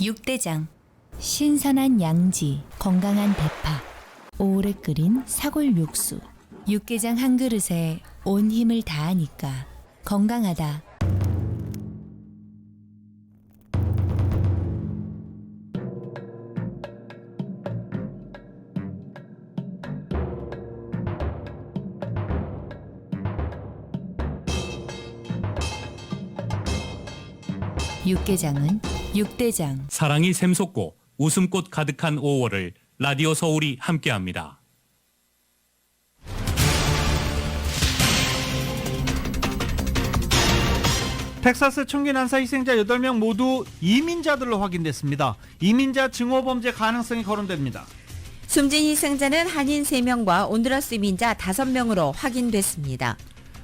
육대장. 신선한 양지, 건강한 대파, 오래 끓인 사골 육수. 육개장 한 그릇에 온 힘을 다하니까 건강하다. 육개장은 육대장. 사랑이 샘솟고 웃음꽃 가득한 5월을 라디오 서울이 함께합니다. 텍사스 총기 난사 희생자 8명 모두 이민자들로 확인됐습니다. 이민자 증오범죄 가능성이 거론됩니다. 숨진 희생자는 한인 3명과 온두라스 이민자 5명으로 확인됐습니다.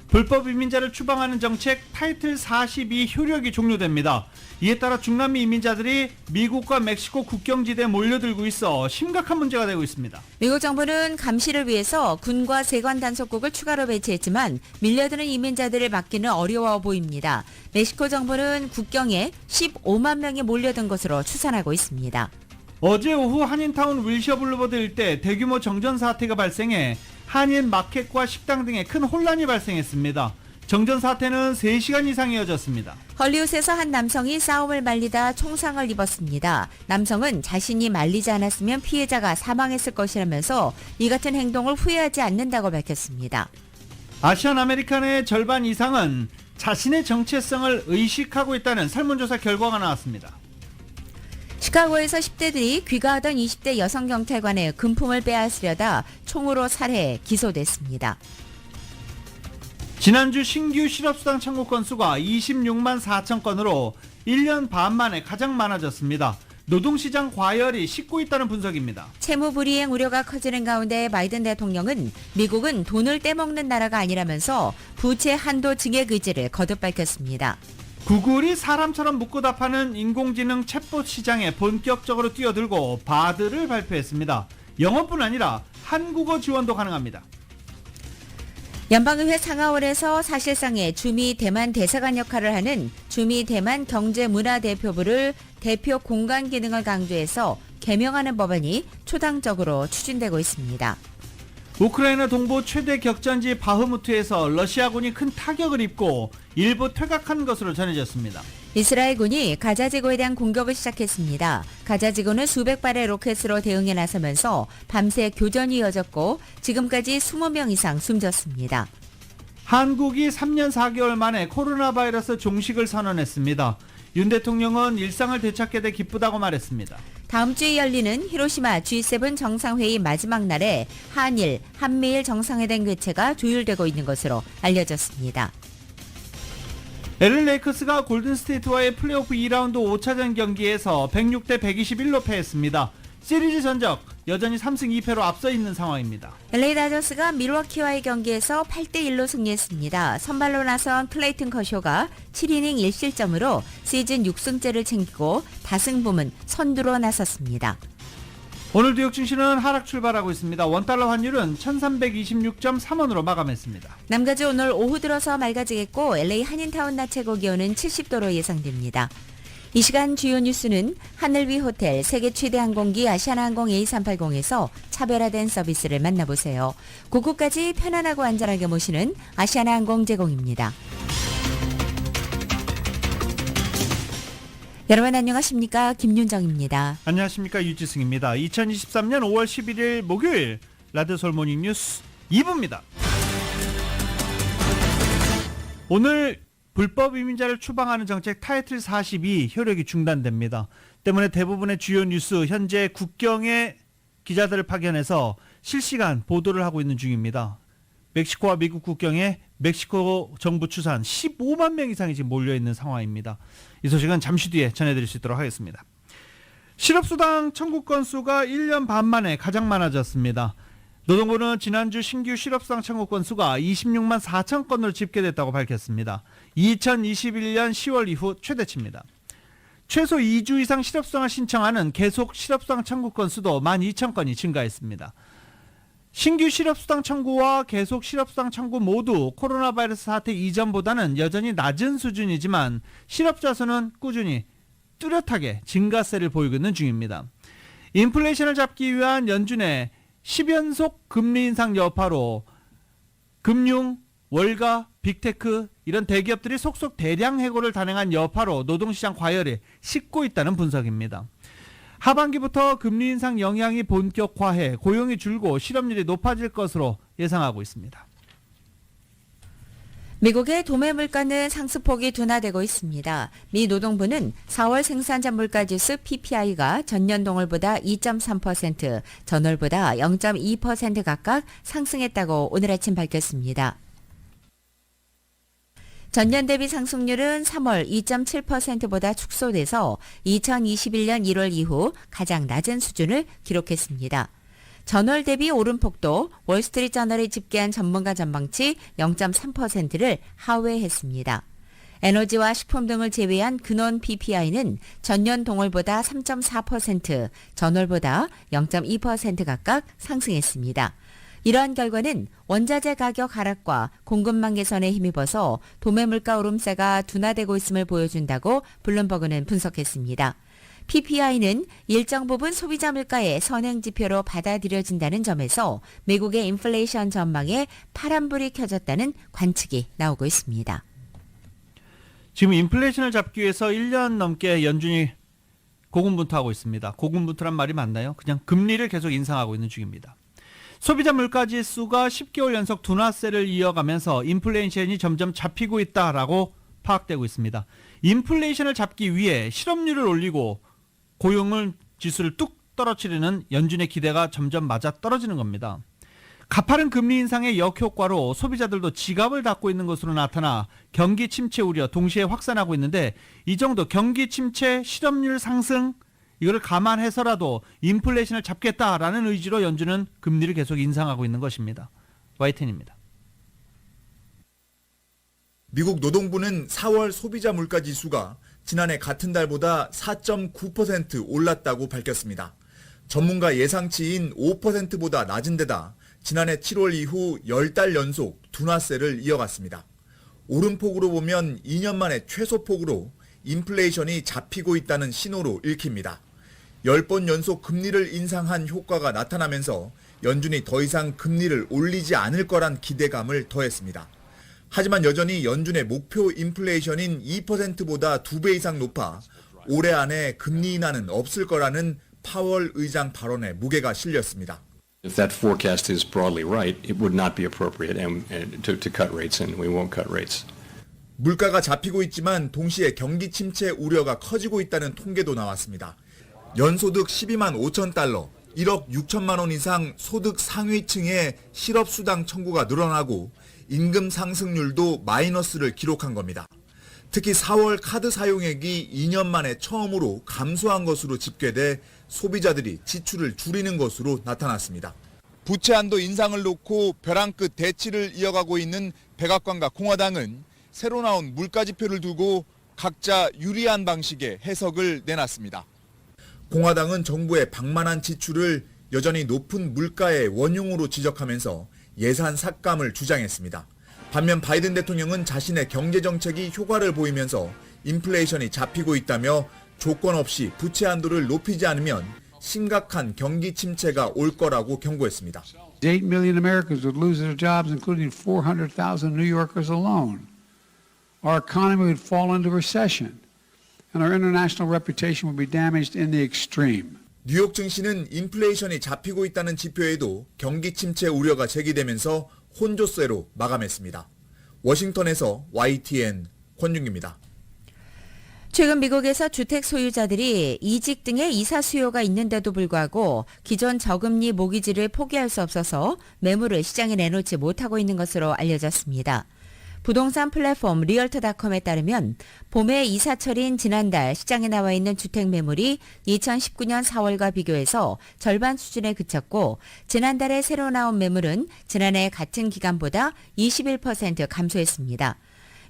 불법 이민자를 추방하는 정책 타이틀 42 효력이 종료됩니다. 이에 따라 중남미 이민자들이 미국과 멕시코 국경지대에 몰려들고 있어 심각한 문제가 되고 있습니다. 미국 정부는 감시를 위해서 군과 세관 단속국을 추가로 배치했지만 밀려드는 이민자들을 막기는 어려워 보입니다. 멕시코 정부는 국경에 15만 명이 몰려든 것으로 추산하고 있습니다. 어제 오후 한인타운 윌셔 블루버드 일대 대규모 정전 사태가 발생해 한인 마켓과 식당 등에 큰 혼란이 발생했습니다. 정전 사태는 3시간 이상 이어졌습니다. 헐리우드에서 한 남성이 싸움을 말리다 총상을 입었습니다. 남성은 자신이 말리지 않았으면 피해자가 사망했을 것이라면서 이 같은 행동을 후회하지 않는다고 밝혔습니다. 아시안 아메리칸의 절반 이상은 자신의 정체성을 의식하고 있다는 설문조사 결과가 나왔습니다. 시카고에서 10대들이 귀가하던 20대 여성 경찰관의 금품을 빼앗으려다 총으로 살해 기소됐습니다. 지난주 신규 실업수당 청구 건수가 26만 4천 건으로 1년 반 만에 가장 많아졌습니다. 노동시장 과열이 싣고 있다는 분석입니다. 채무 불이행 우려가 커지는 가운데 바이든 대통령은 미국은 돈을 떼먹는 나라가 아니라면서 부채 한도 증액 의지를 거듭 밝혔습니다. 구글이 사람처럼 묻고 답하는 인공지능 챗봇 시장에 본격적으로 뛰어들고 바드를 발표했습니다. 영어뿐 아니라 한국어 지원도 가능합니다. 연방의회 상하원에서 사실상의 주미 대만 대사관 역할을 하는 주미 대만 경제문화대표부를 대표 공간 기능을 강조해서 개명하는 법안이 초당적으로 추진되고 있습니다. 우크라이나 동부 최대 격전지 바흐무트에서 러시아군이 큰 타격을 입고 일부 퇴각한 것으로 전해졌습니다. 이스라엘군이 가자지구에 대한 공격을 시작했습니다. 가자지구는 수백 발의 로켓으로 대응에 나서면서 밤새 교전이 이어졌고 지금까지 20명 이상 숨졌습니다. 한국이 3년 4개월 만에 코로나 바이러스 종식을 선언했습니다. 윤 대통령은 일상을 되찾게 돼 기쁘다고 말했습니다. 다음 주에 열리는 히로시마 G7 정상회의 마지막 날에 한일, 한미일 정상회담 개최가 조율되고 있는 것으로 알려졌습니다. LA 레이커스가 골든스테이트와의 플레이오프 2라운드 5차전 경기에서 106대 121로 패했습니다. 시리즈 전적 여전히 3승 2패로 앞서 있는 상황입니다. LA 다저스가 밀워키와의 경기에서 8대1로 승리했습니다. 선발로 나선 클레이튼 커쇼가 7이닝 1실점으로 시즌 6승째를 챙기고 다승 부문 선두로 나섰습니다. 오늘 뉴욕 증시는 하락 출발하고 있습니다. 원달러 환율은 1326.3원으로 마감했습니다. 남가주 오늘 오후 들어서 맑아지겠고 LA 한인타운 낮 최고 기온은 70도로 예상됩니다. 이 시간 주요 뉴스는 하늘 위 호텔 세계 최대 항공기 아시아나항공 A380에서 차별화된 서비스를 만나보세요. 고국까지 편안하고 안전하게 모시는 아시아나항공 제공입니다. 여러분 안녕하십니까? 김윤정입니다. 안녕하십니까? 유지승입니다. 2023년 5월 11일 목요일 라디오 서울 모닝 뉴스 2부입니다. 오늘 불법 이민자를 추방하는 정책 타이틀 42 효력이 중단됩니다. 때문에 대부분의 주요 뉴스 현재 국경에 기자들을 파견해서 실시간 보도를 하고 있는 중입니다. 멕시코와 미국 국경에 멕시코 정부 추산 15만 명 이상이 지금 몰려있는 상황입니다. 이 소식은 잠시 뒤에 전해드릴 수 있도록 하겠습니다. 실업수당 청구 건수가 1년 반 만에 가장 많아졌습니다. 노동부는 지난주 신규 실업수당 청구 건수가 26만 4천 건으로 집계됐다고 밝혔습니다. 2021년 10월 이후 최대치입니다. 최소 2주 이상 실업수당을 신청하는 계속 실업수당 청구 건수도 12,000건이 증가했습니다. 신규 실업수당 청구와 계속 실업수당 청구 모두 코로나 바이러스 사태 이전보다는 여전히 낮은 수준이지만 실업자 수는 꾸준히 뚜렷하게 증가세를 보이고 있는 중입니다. 인플레이션을 잡기 위한 연준의 10연속 금리 인상 여파로 금융, 월가, 빅테크 이런 대기업들이 속속 대량 해고를 단행한 여파로 노동시장 과열에 식고 있다는 분석입니다. 하반기부터 금리 인상 영향이 본격화해 고용이 줄고 실업률이 높아질 것으로 예상하고 있습니다. 미국의 도매 물가는 상승폭이 둔화되고 있습니다. 미 노동부는 4월 생산자 물가지수 PPI가 전년 동월보다 2.3%, 전월보다 0.2% 각각 상승했다고 오늘 아침 밝혔습니다. 전년 대비 상승률은 3월 2.7%보다 축소돼서 2021년 1월 이후 가장 낮은 수준을 기록했습니다. 전월 대비 오름폭도 월스트리트저널이 집계한 전문가 전망치 0.3%를 하회했습니다. 에너지와 식품 등을 제외한 근원 PPI는 전년 동월보다 3.4%, 전월보다 0.2% 각각 상승했습니다. 이러한 결과는 원자재 가격 하락과 공급망 개선에 힘입어서 도매 물가 오름세가 둔화되고 있음을 보여준다고 블룸버그는 분석했습니다. PPI는 일정 부분 소비자 물가의 선행 지표로 받아들여진다는 점에서 미국의 인플레이션 전망에 파란불이 켜졌다는 관측이 나오고 있습니다. 지금 인플레이션을 잡기 위해서 1년 넘게 연준이 고군분투하고 있습니다. 고군분투란 말이 맞나요? 그냥 금리를 계속 인상하고 있는 중입니다. 소비자 물가지수가 10개월 연속 둔화세를 이어가면서 인플레이션이 점점 잡히고 있다라고 파악되고 있습니다. 인플레이션을 잡기 위해 실업률을 올리고 고용을 지수를 뚝 떨어뜨리는 연준의 기대가 점점 맞아 떨어지는 겁니다. 가파른 금리 인상의 역효과로 소비자들도 지갑을 닫고 있는 것으로 나타나 경기 침체 우려 동시에 확산하고 있는데 이 정도 경기 침체, 실업률 상승 이거를 감안해서라도 인플레이션을 잡겠다라는 의지로 연준은 금리를 계속 인상하고 있는 것입니다. YTN입니다. 미국 노동부는 4월 소비자 물가 지수가 지난해 같은 달보다 4.9% 올랐다고 밝혔습니다. 전문가 예상치인 5%보다 낮은 데다 지난해 7월 이후 10달 연속 둔화세를 이어갔습니다. 오름폭으로 보면 2년 만에 최소폭으로 인플레이션이 잡히고 있다는 신호로 읽힙니다. 10번 연속 금리를 인상한 효과가 나타나면서 연준이 더 이상 금리를 올리지 않을 거란 기대감을 더했습니다. 하지만 여전히 연준의 목표 인플레이션인 2%보다 2배 이상 높아 올해 안에 금리 인하는 없을 거라는 파월 의장 발언에 무게가 실렸습니다. If that forecast is broadly right, it would not be appropriate to cut rates, and we won't cut rates. 물가가 잡히고 있지만 동시에 경기 침체 우려가 커지고 있다는 통계도 나왔습니다. 연소득 12만 5천 달러, 1억 6천만 원 이상 소득 상위층의 실업수당 청구가 늘어나고 임금 상승률도 마이너스를 기록한 겁니다. 특히 4월 카드 사용액이 2년 만에 처음으로 감소한 것으로 집계돼 소비자들이 지출을 줄이는 것으로 나타났습니다. 부채 한도 인상을 놓고 벼랑 끝 대치를 이어가고 있는 백악관과 공화당은 새로 나온 물가지표를 두고 각자 유리한 방식의 해석을 내놨습니다. 공화당은 정부의 방만한 지출을 여전히 높은 물가의 원흉으로 지적하면서 예산 삭감을 주장했습니다. 반면 바이든 대통령은 자신의 경제정책이 효과를 보이면서 인플레이션이 잡히고 있다며 조건 없이 부채 한도를 높이지 않으면 심각한 경기 침체가 올 거라고 경고했습니다. 8 million Americans would lose their jobs, including 400,000 New Yorkers alone. Our economy would fall into recession, and our international reputation would be damaged in the extreme. 뉴욕 증시는 인플레이션이 잡히고 있다는 지표에도 경기 침체 우려가 제기되면서 혼조세로 마감했습니다. 워싱턴에서 YTN 권윤기입니다. 최근 미국에서 주택 소유자들이 이직 등의 이사 수요가 있는데도 불구하고 기존 저금리 모기지를 포기할 수 없어서 매물을 시장에 내놓지 못하고 있는 것으로 알려졌습니다. 부동산 플랫폼 리얼터닷컴에 따르면 봄의 이사철인 지난달 시장에 나와 있는 주택 매물이 2019년 4월과 비교해서 절반 수준에 그쳤고 지난달에 새로 나온 매물은 지난해 같은 기간보다 21% 감소했습니다.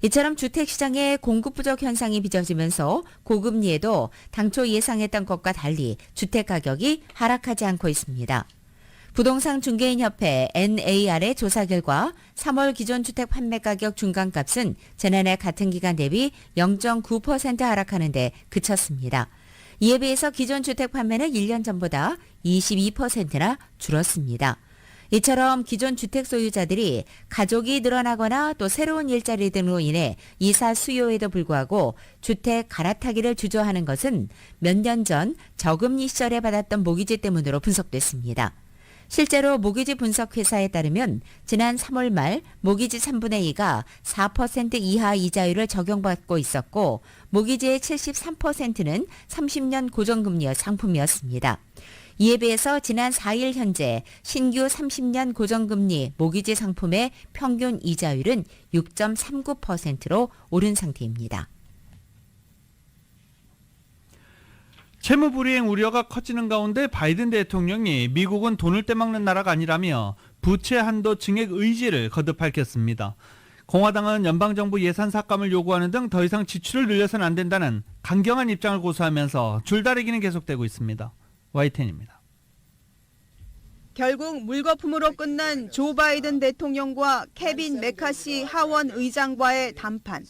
이처럼 주택시장의 공급 부족 현상이 빚어지면서 고금리에도 당초 예상했던 것과 달리 주택 가격이 하락하지 않고 있습니다. 부동산 중개인협회 NAR의 조사 결과 3월 기존 주택 판매 가격 중간값은 지난해 같은 기간 대비 0.9% 하락하는 데 그쳤습니다. 이에 비해서 기존 주택 판매는 1년 전보다 22%나 줄었습니다. 이처럼 기존 주택 소유자들이 가족이 늘어나거나 또 새로운 일자리 등으로 인해 이사 수요에도 불구하고 주택 갈아타기를 주저하는 것은 몇 년 전 저금리 시절에 받았던 모기지 때문으로 분석됐습니다. 실제로 모기지 분석 회사에 따르면 지난 3월 말 모기지 3분의 2가 4% 이하 이자율을 적용받고 있었고 모기지의 73%는 30년 고정금리 상품이었습니다. 이에 비해서 지난 4일 현재 신규 30년 고정금리 모기지 상품의 평균 이자율은 6.39%로 오른 상태입니다. 채무불이행 우려가 커지는 가운데 바이든 대통령이 미국은 돈을 떼먹는 나라가 아니라며 부채 한도 증액 의지를 거듭 밝혔습니다. 공화당은 연방정부 예산 삭감을 요구하는 등 더 이상 지출을 늘려서는 안 된다는 강경한 입장을 고수하면서 줄다리기는 계속되고 있습니다. YTN입니다. 결국 물거품으로 끝난 조 바이든 대통령과 케빈 메카시 하원 의장과의 담판.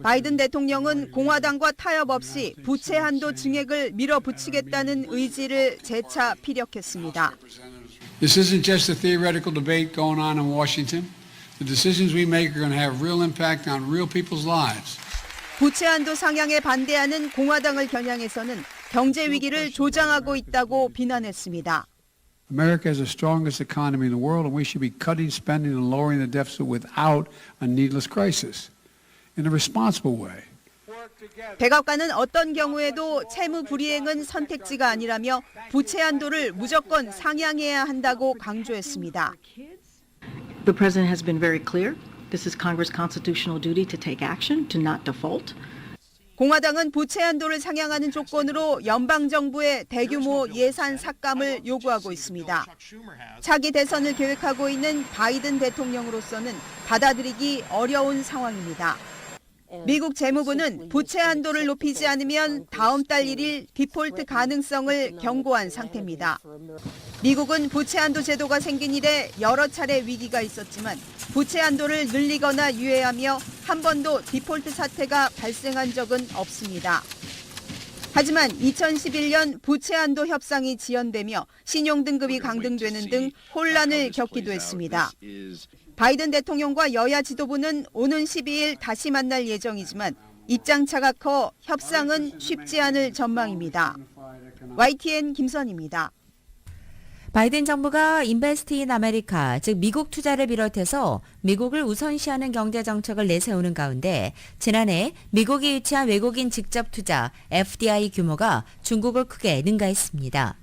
바이든 대통령은 공화당과 타협 없이 부채 한도 증액을 밀어붙이겠다는 의지를 재차 피력했습니다. This isn't just a theoretical debate going on in Washington. The decisions we make are going to have real impact on real people's lives. 부채 한도 상향에 반대하는 공화당을 겨냥해서는 경제 위기를 조장하고 있다고 비난했습니다. America has the strongest economy in the world, and we should be cutting spending and lowering the deficit without a needless crisis, in a responsible way. 백악관은 어떤 경우에도 채무 불이행은 선택지가 아니라며 부채 한도를 무조건 상향해야 한다고 강조했습니다. The president has been very clear. This is Congress' constitutional duty to take action, to not default. 공화당은 부채 한도를 상향하는 조건으로 연방정부의 대규모 예산 삭감을 요구하고 있습니다. 차기 대선을 계획하고 있는 바이든 대통령으로서는 받아들이기 어려운 상황입니다. 미국 재무부는 부채 한도를 높이지 않으면 다음 달 1일 디폴트 가능성을 경고한 상태입니다. 미국은 부채 한도 제도가 생긴 이래 여러 차례 위기가 있었지만 부채 한도를 늘리거나 유예하며 한 번도 디폴트 사태가 발생한 적은 없습니다. 하지만 2011년 부채 한도 협상이 지연되며 신용등급이 강등되는 등 혼란을 겪기도 했습니다. 바이든 대통령과 여야 지도부는 오는 12일 다시 만날 예정이지만 입장차가 커 협상은 쉽지 않을 전망입니다. YTN 김선입니다. 바이든 정부가 인베스트 인 아메리카, 즉 미국 투자를 비롯해서 미국을 우선시하는 경제 정책을 내세우는 가운데 지난해 미국에 위치한 외국인 직접 투자 FDI 규모가 중국을 크게 능가했습니다.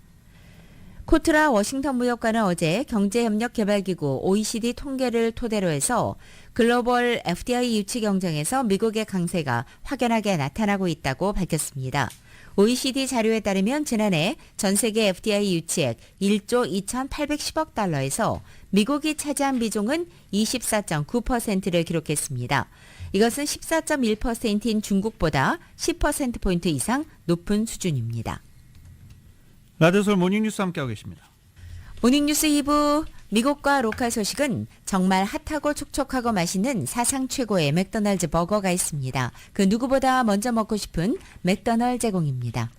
코트라 워싱턴 무역관은 어제 경제협력개발기구 OECD 통계를 토대로 해서 글로벌 FDI 유치 경쟁에서 미국의 강세가 확연하게 나타나고 있다고 밝혔습니다. OECD 자료에 따르면 지난해 전 세계 FDI 유치액 1조 2,810억 달러에서 미국이 차지한 비중은 24.9%를 기록했습니다. 이것은 14.1%인 중국보다 10%포인트 이상 높은 수준입니다. 라디오서울 모닝뉴스 함께하고 계십니다. 모닝뉴스 2부, 미국과 로컬 소식은 정말 핫하고 촉촉하고 맛있는 사상 최고의 맥도날드 버거가 있습니다. 그 누구보다 먼저 먹고 싶은 맥도날드 제공입니다.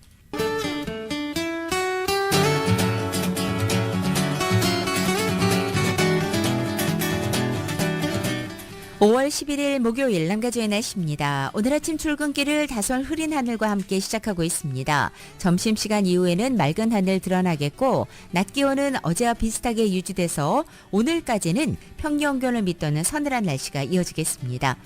5월 11일 목요일 남가주의 날씨입니다. 오늘 아침 출근길을 다소 흐린 하늘과 함께 시작하고 있습니다. 점심시간 이후에는 맑은 하늘 드러나겠고 낮 기온은 어제와 비슷하게 유지돼서 오늘까지는 평년기온을 밑도는 서늘한 날씨가 이어지겠습니다.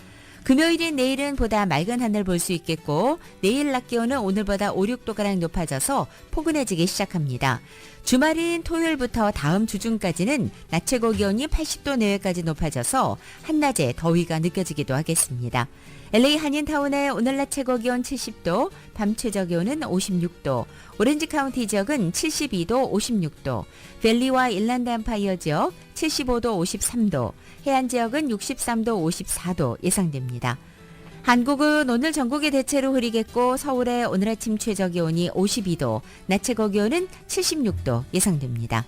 금요일인 내일은 보다 맑은 하늘 볼 수 있겠고 내일 낮 기온은 오늘보다 5, 6도가량 높아져서 포근해지기 시작합니다. 주말인 토요일부터 다음 주 중까지는 낮 최고 기온이 80도 내외까지 높아져서 한낮에 더위가 느껴지기도 하겠습니다. LA 한인타운의 오늘 낮 최고 기온 70도, 밤 최저 기온은 56도, 오렌지 카운티 지역은 72도, 56도, 밸리와 일랜드 엠파이어 지역 75도, 53도, 해안 지역은 63도, 54도 예상됩니다. 한국은 오늘 전국이 대체로 흐리겠고 서울의 오늘 아침 최저 기온이 52도, 낮 최고 기온은 76도 예상됩니다.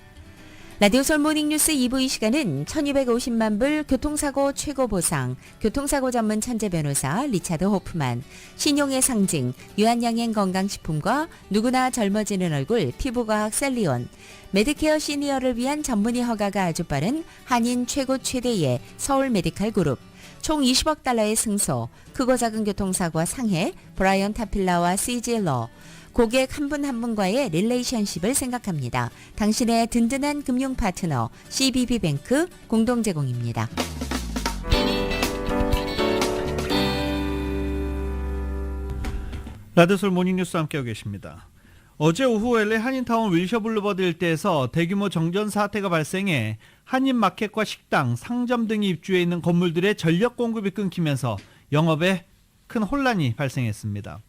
라디오 서울 모닝뉴스 2부 이 시간은 1250만 불 교통사고 최고 보상, 교통사고 전문 천재 변호사 리차드 호프만, 신용의 상징 유한양행 건강식품과 누구나 젊어지는 얼굴 피부과학 셀리온, 메디케어 시니어를 위한 전문의 허가가 아주 빠른 한인 최고 최대의 서울 메디칼 그룹, 총 20억 달러의 승소, 크고 작은 교통사고와 상해 브라이언 타필라와 CG러, 고객 한 분 한 분과의 릴레이션십을 생각합니다. 당신의 든든한 금융 파트너 CBB뱅크 공동 제공입니다. 라디오솔 모닝뉴스 함께하고 계십니다. 어제 오후 LA 한인타운 윌셔 블루버드 일대에서 대규모 정전 사태가 발생해 한인마켓과 식당, 상점 등이 입주해 있는 건물들의 전력 공급이 끊기면서 영업에 큰 혼란이 발생했습니다.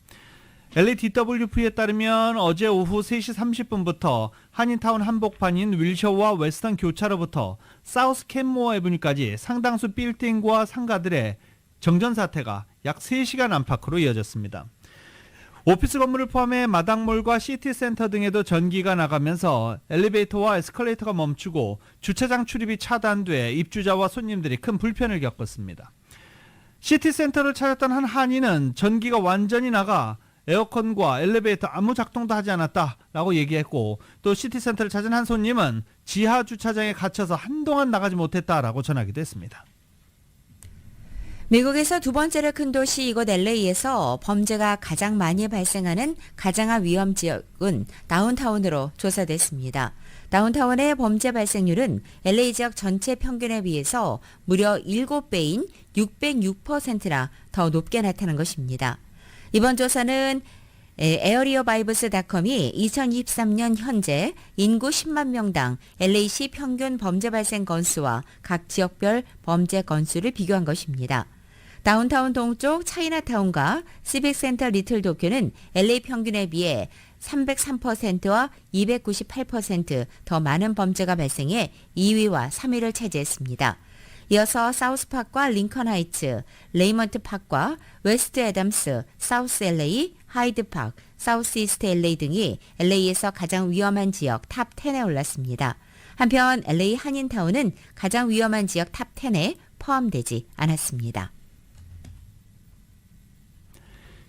LADWP에 따르면 어제 오후 3시 30분부터 한인타운 한복판인 윌셔와 웨스턴 교차로부터 사우스 캔모어 애브뉴까지 상당수 빌딩과 상가들의 정전 사태가 약 3시간 안팎으로 이어졌습니다. 오피스 건물을 포함해 마당몰과 시티센터 등에도 전기가 나가면서 엘리베이터와 에스컬레이터가 멈추고 주차장 출입이 차단돼 입주자와 손님들이 큰 불편을 겪었습니다. 시티센터를 찾았던 한 한인은 전기가 완전히 나가 에어컨과 엘리베이터 아무 작동도 하지 않았다라고 얘기했고, 또 시티센터를 찾은 한 손님은 지하 주차장에 갇혀서 한동안 나가지 못했다라고 전하기도 했습니다. 미국에서 두 번째로 큰 도시 이곳 LA에서 범죄가 가장 많이 발생하는 가장화 위험 지역은 다운타운으로 조사됐습니다. 다운타운의 범죄 발생률은 LA 지역 전체 평균에 비해서 무려 7배인 606%나 더 높게 나타난 것입니다. 이번 조사는 에어리어바이브스닷컴이 2023년 현재 인구 10만 명당 LA시 평균 범죄 발생 건수와 각 지역별 범죄 건수를 비교한 것입니다. 다운타운 동쪽 차이나타운과 시빅센터 리틀 도쿄는 LA 평균에 비해 303%와 298% 더 많은 범죄가 발생해 2위와 3위를 차지했습니다. 이어서 사우스파크와 링컨 하이츠, 레이먼트 파크와 웨스트 애덤스, 사우스 LA, 하이드 파크, 사우스 이스트 LA 등이 LA에서 가장 위험한 지역 탑 10에 올랐습니다. 한편 LA 한인타운은 가장 위험한 지역 탑 10에 포함되지 않았습니다.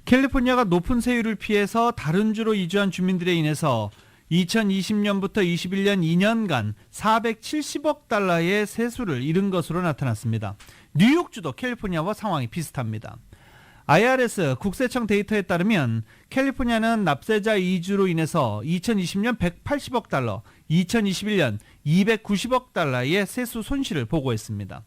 캘리포니아가 높은 세율을 피해서 다른 주로 이주한 주민들에 인해서 2020년부터 21년 2년간 470억 달러의 세수를 잃은 것으로 나타났습니다. 뉴욕주도 캘리포니아와 상황이 비슷합니다. IRS 국세청 데이터에 따르면 캘리포니아는 납세자 이주로 인해서 2020년 180억 달러, 2021년 290억 달러의 세수 손실을 보고했습니다.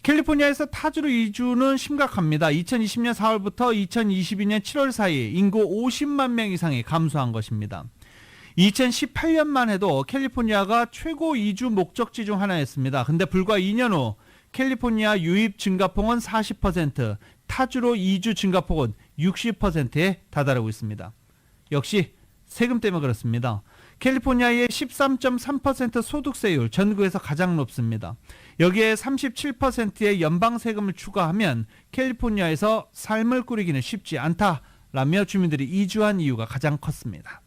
캘리포니아에서 타주로 이주는 심각합니다. 2020년 4월부터 2022년 7월 사이 인구 50만 명 이상이 감소한 것입니다. 2018년만 해도 캘리포니아가 최고 이주 목적지 중 하나였습니다. 근데 불과 2년 후 캘리포니아 유입 증가폭은 40%, 타주로 이주 증가폭은 60%에 다다르고 있습니다. 역시 세금 때문에 그렇습니다. 캘리포니아의 13.3% 소득세율 전국에서 가장 높습니다. 여기에 37%의 연방세금을 추가하면 캘리포니아에서 삶을 꾸리기는 쉽지 않다라며 주민들이 이주한 이유가 가장 컸습니다.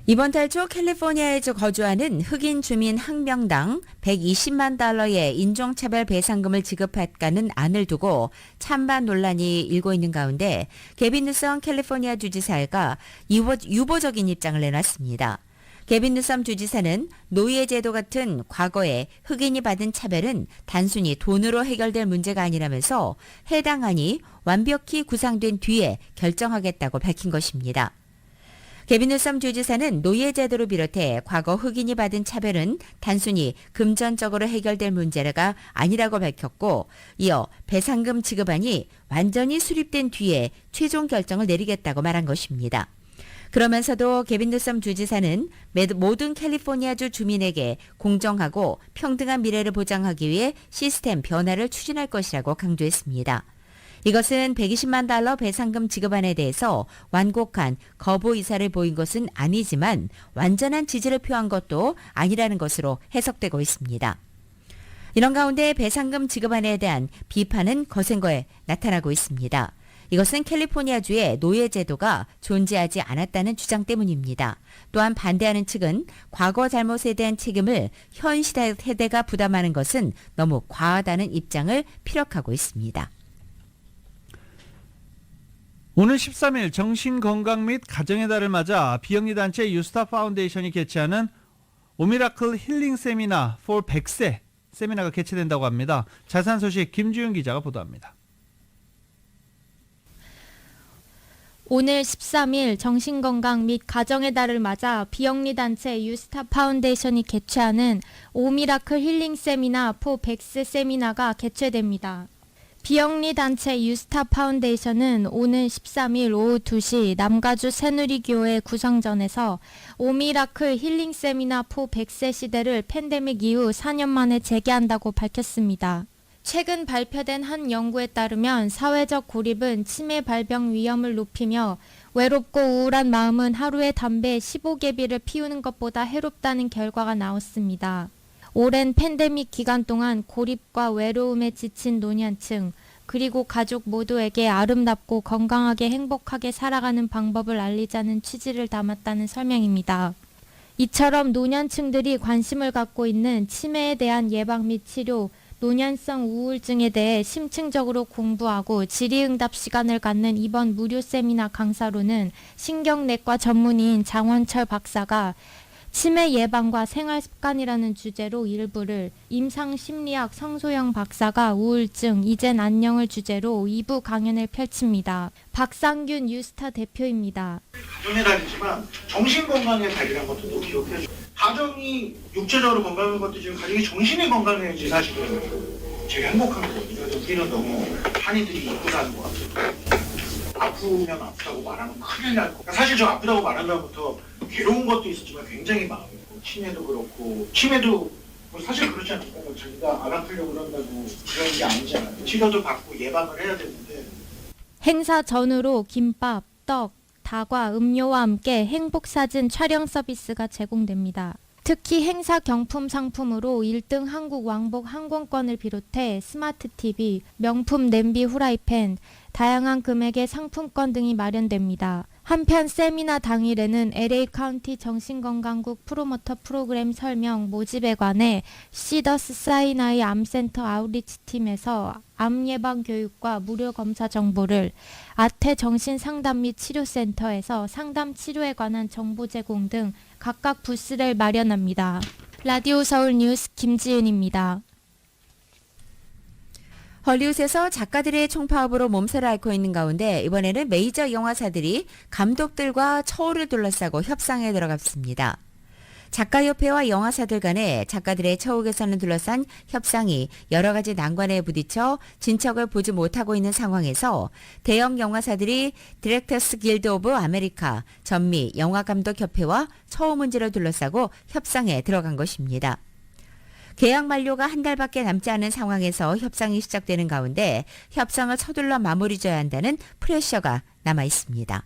이번 달 초 캘리포니아에 거주하는 흑인 주민 한 명당 120만 달러의 인종차별 배상금을 지급할까는 안을 두고 찬반 논란이 일고 있는 가운데 게빈 뉴섬 캘리포니아 주지사가 유보적인 입장을 내놨습니다. 게빈 뉴섬 주지사는 노예제도 같은 과거에 흑인이 받은 차별은 단순히 돈으로 해결될 문제가 아니라면서 해당 안이 완벽히 구상된 뒤에 결정하겠다고 밝힌 것입니다. 게빈 뉴섬 주지사는 노예제도를 비롯해 과거 흑인이 받은 차별은 단순히 금전적으로 해결될 문제가 아니라고 밝혔고, 이어 배상금 지급안이 완전히 수립된 뒤에 최종 결정을 내리겠다고 말한 것입니다. 그러면서도 게빈 뉴섬 주지사는 모든 캘리포니아주 주민에게 공정하고 평등한 미래를 보장하기 위해 시스템 변화를 추진할 것이라고 강조했습니다. 이것은 120만 달러 배상금 지급안에 대해서 완곡한 거부 의사를 보인 것은 아니지만 완전한 지지를 표한 것도 아니라는 것으로 해석되고 있습니다. 이런 가운데 배상금 지급안에 대한 비판은 거센 거에 나타나고 있습니다. 이것은 캘리포니아주의 노예제도가 존재하지 않았다는 주장 때문입니다. 또한 반대하는 측은 과거 잘못에 대한 책임을 현 세대가 부담하는 것은 너무 과하다는 입장을 피력하고 있습니다. 오늘 13일 정신건강 및 가정의 달을 맞아 비영리단체 유스타 파운데이션이 개최하는 오미라클 힐링 세미나 for 100세 세미나가 개최된다고 합니다. 자세한 소식 김주윤 기자가 보도합니다. 오늘 13일 정신건강 및 가정의 달을 맞아 비영리단체 유스타 파운데이션이 개최하는 오미라클 힐링 세미나 for 100세 세미나가 개최됩니다. 비영리단체 유스타 파운데이션은 오는 13일 오후 2시 남가주 새누리교회 구성전에서 오미라클 힐링 세미나 for 100세 시대를 팬데믹 이후 4년 만에 재개한다고 밝혔습니다. 최근 발표된 한 연구에 따르면 사회적 고립은 치매 발병 위험을 높이며 외롭고 우울한 마음은 하루에 담배 15개비를 피우는 것보다 해롭다는 결과가 나왔습니다. 오랜 팬데믹 기간 동안 고립과 외로움에 지친 노년층, 그리고 가족 모두에게 아름답고 건강하게 행복하게 살아가는 방법을 알리자는 취지를 담았다는 설명입니다. 이처럼 노년층들이 관심을 갖고 있는 치매에 대한 예방 및 치료, 노년성 우울증에 대해 심층적으로 공부하고 질의응답 시간을 갖는 이번 무료 세미나 강사로는 신경내과 전문의인 장원철 박사가 치매 예방과 생활습관이라는 주제로 일부를, 임상심리학 성소영 박사가 우울증, 이젠 안녕을 주제로 2부 강연을 펼칩니다. 박상균 유스타 대표입니다. 가정의 달이지만 정신건강의 달이라는 것도 또 기억해줘. 가정이 육체적으로 건강한 것도 지금 가정이 정신이 건강해야지 사실은 제가 행복한 거거든요. 그래서 우리는 너무 한이들이 잊고 사는 것 같아요. 아프면 아프다고 말하면 큰일 날 거. 사실 저 아프다고 말한 다음부터 괴로운 것도 있었지만 굉장히 마음이 있고 치매도 그렇고 치매도 뭐 사실 그렇지 않습니까? 자기가 안 아프려고 그런다고 그런 게 아니잖아요. 치료도 받고 예방을 해야 되는데. 행사 전후로 김밥, 떡, 다과, 음료와 함께 행복사진 촬영 서비스가 제공됩니다. 특히 행사 경품 상품으로 1등 한국 왕복 항공권을 비롯해 스마트 TV, 명품 냄비 후라이팬, 다양한 금액의 상품권 등이 마련됩니다. 한편 세미나 당일에는 LA 카운티 정신건강국 프로모터 프로그램 설명 모집에 관해 시더스 사이나이 암센터 아웃리치 팀에서 암 예방 교육과 무료 검사 정보를, 아태 정신상담 및 치료센터에서 상담 치료에 관한 정보 제공 등 각각 부스를 마련합니다. 라디오 서울 뉴스 김지은입니다. 헐리우드에서 작가들의 총파업으로 몸살을 앓고 있는 가운데 이번에는 메이저 영화사들이 감독들과 처우를 둘러싸고 협상에 들어갔습니다. 작가협회와 영화사들 간의 작가들의 처우 개선을 둘러싼 협상이 여러 가지 난관에 부딪혀 진척을 보지 못하고 있는 상황에서 대형 영화사들이 디렉터스 길드 오브 아메리카, 전미 영화감독협회와 처우 문제를 둘러싸고 협상에 들어간 것입니다. 계약 만료가 한 달밖에 남지 않은 상황에서 협상이 시작되는 가운데 협상을 서둘러 마무리 져야 한다는 프레셔가 남아 있습니다.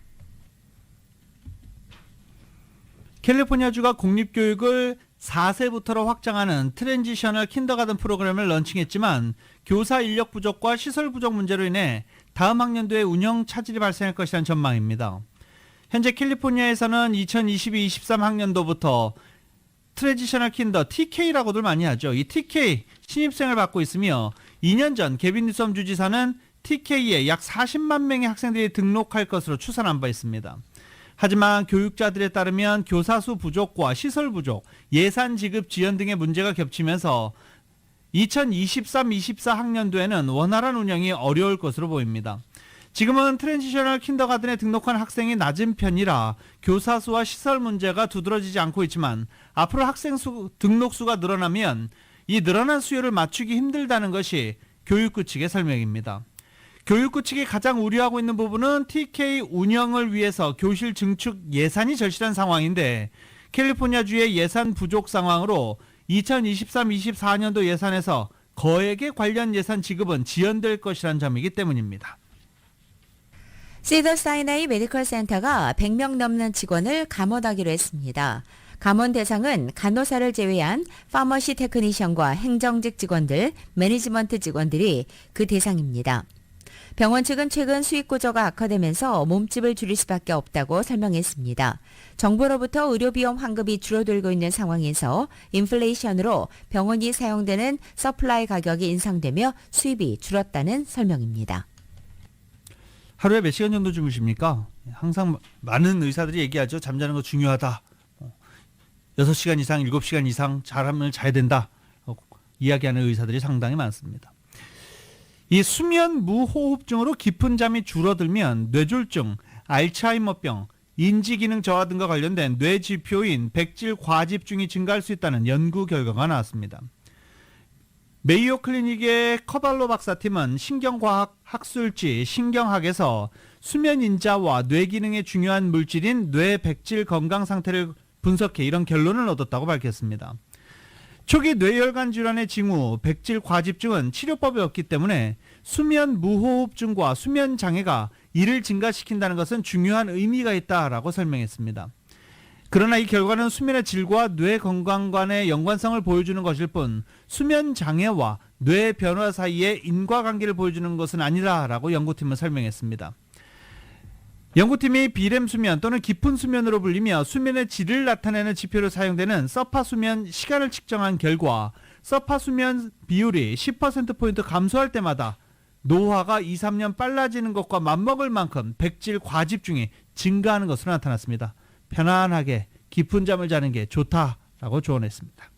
캘리포니아주가 공립교육을 4세부터로 확장하는 트랜지셔널 킨더가든 프로그램을 런칭했지만 교사 인력 부족과 시설 부족 문제로 인해 다음 학년도에 운영 차질이 발생할 것이라는 전망입니다. 현재 캘리포니아에서는 2022-23 학년도부터 트랜지셔널 킨더 TK라고들 많이 하죠. 이 TK 신입생을 받고 있으며 2년 전 개빈 뉴섬 주지사는 TK에 약 40만 명의 학생들이 등록할 것으로 추산한 바 있습니다. 하지만 교육자들에 따르면 교사 수 부족과 시설 부족, 예산 지급 지연 등의 문제가 겹치면서 2023-24 학년도에는 원활한 운영이 어려울 것으로 보입니다. 지금은 트랜지셔널 킨더가든에 등록한 학생이 낮은 편이라 교사 수와 시설 문제가 두드러지지 않고 있지만 앞으로 학생 수 등록 수가 늘어나면 이 늘어난 수요를 맞추기 힘들다는 것이 교육부 측의 설명입니다. 교육부 측이 가장 우려하고 있는 부분은 TK 운영을 위해서 교실 증축 예산이 절실한 상황인데 캘리포니아주의 예산 부족 상황으로 2023-24년도 예산에서 거액의 관련 예산 지급은 지연될 것이라는 점이기 때문입니다. 시더 사이나이 메디컬 센터가 100명 넘는 직원을 감원하기로 했습니다. 감원 대상은 간호사를 제외한 파머시 테크니션과 행정직 직원들, 매니지먼트 직원들이 그 대상입니다. 병원 측은 최근 수익 구조가 악화되면서 몸집을 줄일 수밖에 없다고 설명했습니다. 정부로부터 의료비용 환급이 줄어들고 있는 상황에서 인플레이션으로 병원이 사용되는 서플라이 가격이 인상되며 수입이 줄었다는 설명입니다. 하루에 몇 시간 정도 주무십니까? 항상 많은 의사들이 얘기하죠. 잠자는 거 중요하다. 6시간 이상, 7시간 이상 잠을 자야 된다. 이야기하는 의사들이 상당히 많습니다. 이 수면 무호흡증으로 깊은 잠이 줄어들면 뇌졸중, 알츠하이머병, 인지기능 저하 등과 관련된 뇌지표인 백질 과집중이 증가할 수 있다는 연구 결과가 나왔습니다. 메이오 클리닉의 커발로 박사팀은 신경과학 학술지 신경학에서 수면 인자와 뇌 기능에 중요한 물질인 뇌 백질 건강 상태를 분석해 이런 결론을 얻었다고 밝혔습니다. 초기 뇌혈관 질환의 징후, 백질 과집증은 치료법이 없기 때문에 수면 무호흡증과 수면 장애가 이를 증가시킨다는 것은 중요한 의미가 있다라고 설명했습니다. 그러나 이 결과는 수면의 질과 뇌 건강 간의 연관성을 보여주는 것일 뿐 수면 장애와 뇌 변화 사이의 인과관계를 보여주는 것은 아니다라고 연구팀은 설명했습니다. 연구팀이 비렘 수면 또는 깊은 수면으로 불리며 수면의 질을 나타내는 지표로 사용되는 서파 수면 시간을 측정한 결과 서파 수면 비율이 10%포인트 감소할 때마다 노화가 2-3년 빨라지는 것과 맞먹을 만큼 백질 과집중이 증가하는 것으로 나타났습니다. 편안하게 깊은 잠을 자는 게 좋다라고 조언했습니다.